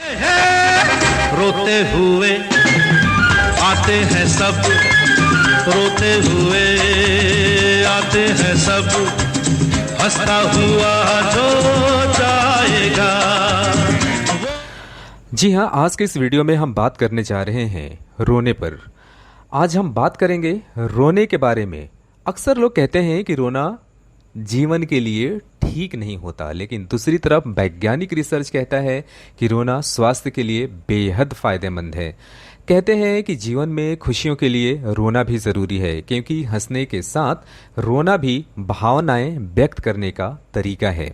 रोते हुए आते हैं सब, रोते हुए आते हैं सब, हंसता हुआ जो जाएगा। जी हाँ, आज के इस वीडियो में हम बात करने जा रहे हैं रोने पर। आज हम बात करेंगे रोने के बारे में। अक्सर लोग कहते हैं कि रोना जीवन के लिए ठीक नहीं होता, लेकिन दूसरी तरफ वैज्ञानिक रिसर्च कहता है कि रोना स्वास्थ्य के लिए बेहद फायदेमंद है। कहते हैं कि जीवन में खुशियों के लिए रोना भी ज़रूरी है, क्योंकि हंसने के साथ रोना भी भावनाएं व्यक्त करने का तरीका है।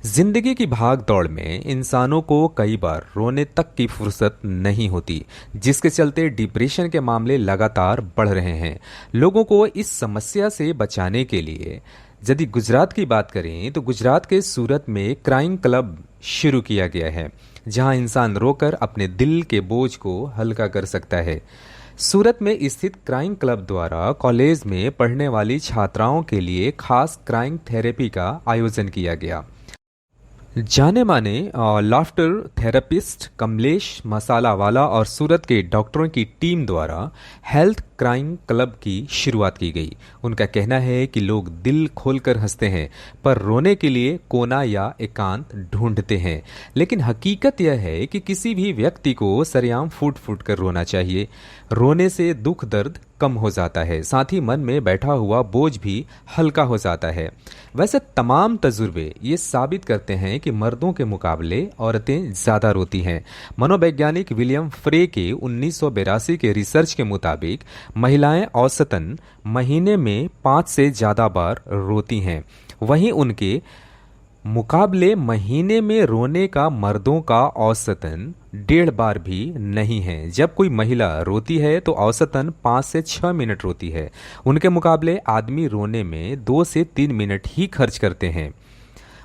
जिंदगी की भाग दौड़ में इंसानों को कई बार रोने तक की फुर्सत नहीं होती, जिसके चलते डिप्रेशन के मामले लगातार बढ़ रहे हैं। लोगों को इस समस्या से बचाने के लिए यदि गुजरात की बात करें तो गुजरात के सूरत में क्राइम क्लब शुरू किया गया है, जहां इंसान रोकर अपने दिल के बोझ को हल्का कर सकता है। सूरत में स्थित क्राइम क्लब द्वारा कॉलेज में पढ़ने वाली छात्राओं के लिए खास क्राइम थेरेपी का आयोजन किया गया। जाने माने लाफ्टर थेरेपिस्ट कमलेश मसालावाला और सूरत के डॉक्टरों की टीम द्वारा हेल्थ क्राइम क्लब की शुरुआत की गई। उनका कहना है कि लोग दिल खोलकर हंसते हैं, पर रोने के लिए कोना या एकांत ढूंढते हैं। लेकिन हकीकत यह है कि किसी भी व्यक्ति को सरेआम फूट फूट कर रोना चाहिए। रोने से दुख दर्द कम हो जाता है, साथ ही मन में बैठा हुआ बोझ भी हल्का हो जाता है। वैसे तमाम तजुर्बे ये साबित करते हैं कि मर्दों के मुकाबले औरतें ज़्यादा रोती हैं। मनोवैज्ञानिक विलियम फ्रे के 1982 के रिसर्च के मुताबिक महिलाएं औसतन महीने में 5 से ज़्यादा बार रोती हैं। वहीं उनके मुकाबले महीने में रोने का मर्दों का औसतन 1.5 बार भी नहीं है। जब कोई महिला रोती है तो औसतन 5 से 6 मिनट रोती है। उनके मुकाबले आदमी रोने में 2 से 3 मिनट ही खर्च करते हैं।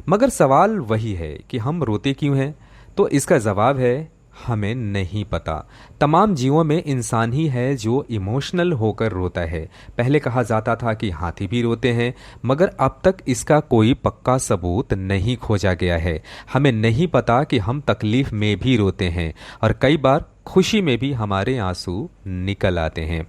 मगर सवाल वही है कि हम रोते क्यों हैं? तो इसका जवाब है, हमें नहीं पता। तमाम जीवों में इंसान ही है जो इमोशनल होकर रोता है। पहले कहा जाता था कि हाथी भी रोते हैं, मगर अब तक इसका कोई पक्का सबूत नहीं खोजा गया है। हमें नहीं पता कि हम तकलीफ में भी रोते हैं और कई बार खुशी में भी हमारे आंसू निकल आते हैं।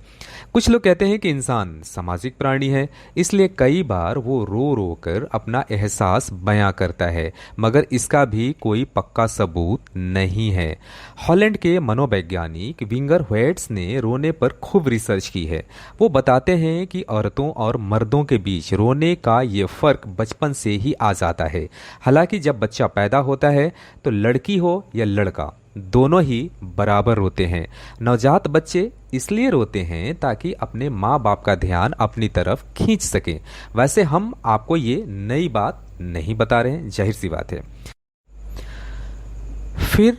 कुछ लोग कहते हैं कि इंसान सामाजिक प्राणी है, इसलिए कई बार वो रो रो कर अपना एहसास बयां करता है, मगर इसका भी कोई पक्का सबूत नहीं है। हॉलैंड के मनोवैज्ञानिक विंगर व्हेट्स ने रोने पर खूब रिसर्च की है। वो बताते हैं कि औरतों और मर्दों के बीच रोने का ये फर्क बचपन से ही आ जाता है। हालांकि जब बच्चा पैदा होता है तो लड़की हो या लड़का, दोनों ही बराबर रोते हैं। नवजात बच्चे इसलिए रोते हैं ताकि अपने माँ बाप का ध्यान अपनी तरफ खींच सकें। वैसे हम आपको ये नई बात नहीं बता रहे हैं, जाहिर सी बात है। फिर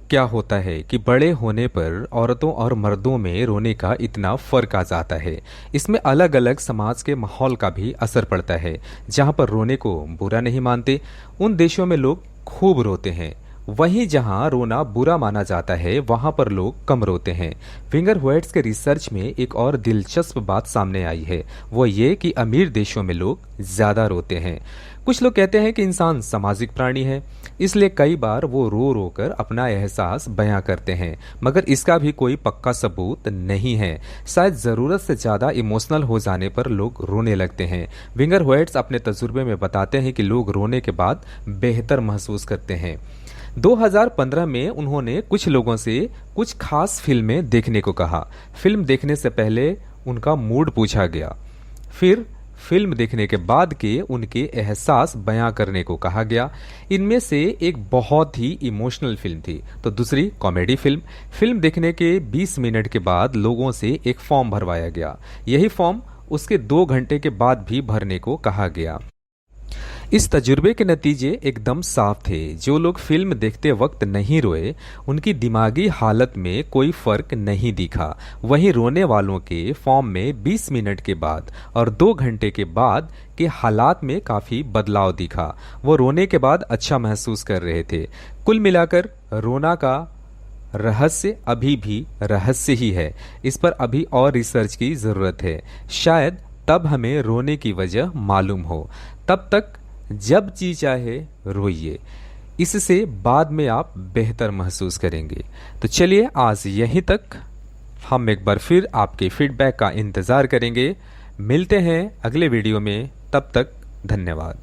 क्या होता है कि बड़े होने पर औरतों और मर्दों में रोने का इतना फर्क आ जाता है? इसमें अलग अलग समाज के माहौल का भी असर पड़ता है। जहाँ पर रोने को बुरा नहीं मानते, उन देशों में लोग खूब रोते हैं। वहीं जहां रोना बुरा माना जाता है, वहां पर लोग कम रोते हैं। फिंगर व्हेट्स के रिसर्च में एक और दिलचस्प बात सामने आई है, वो ये कि अमीर देशों में लोग ज्यादा रोते हैं। कुछ लोग कहते हैं कि इंसान सामाजिक प्राणी है, इसलिए कई बार वो रो रो कर अपना एहसास बयां करते हैं, मगर इसका भी कोई पक्का सबूत नहीं है। शायद ज़रूरत से ज़्यादा इमोशनल हो जाने पर लोग रोने लगते हैं। विंगर व्हेट्स अपने तजुर्बे में बताते हैं कि लोग रोने के बाद बेहतर महसूस करते हैं। 2015 में उन्होंने कुछ लोगों से कुछ खास फिल्में देखने को कहा। फिल्म देखने से पहले उनका मूड पूछा गया, फिर फिल्म देखने के बाद के उनके एहसास बयां करने को कहा गया। इनमें से एक बहुत ही इमोशनल फिल्म थी, तो दूसरी कॉमेडी फिल्म। फिल्म देखने के 20 मिनट के बाद लोगों से एक फॉर्म भरवाया गया। यही फॉर्म उसके 2 घंटे के बाद भी भरने को कहा गया। इस तजुर्बे के नतीजे एकदम साफ थे। जो लोग फिल्म देखते वक्त नहीं रोए, उनकी दिमागी हालत में कोई फर्क नहीं दिखा। वहीं रोने वालों के फॉर्म में 20 मिनट के बाद और 2 घंटे के बाद के हालात में काफ़ी बदलाव दिखा। वो रोने के बाद अच्छा महसूस कर रहे थे। कुल मिलाकर रोना का रहस्य अभी भी रहस्य ही है। इस पर अभी और रिसर्च की ज़रूरत है। शायद तब हमें रोने की वजह मालूम हो। तब तक जब जी चाहे रोइए। इससे बाद में आप बेहतर महसूस करेंगे। तो चलिए आज यहीं तक, हम एक बार फिर आपके फीडबैक का इंतज़ार करेंगे। मिलते हैं अगले वीडियो में, तब तक धन्यवाद।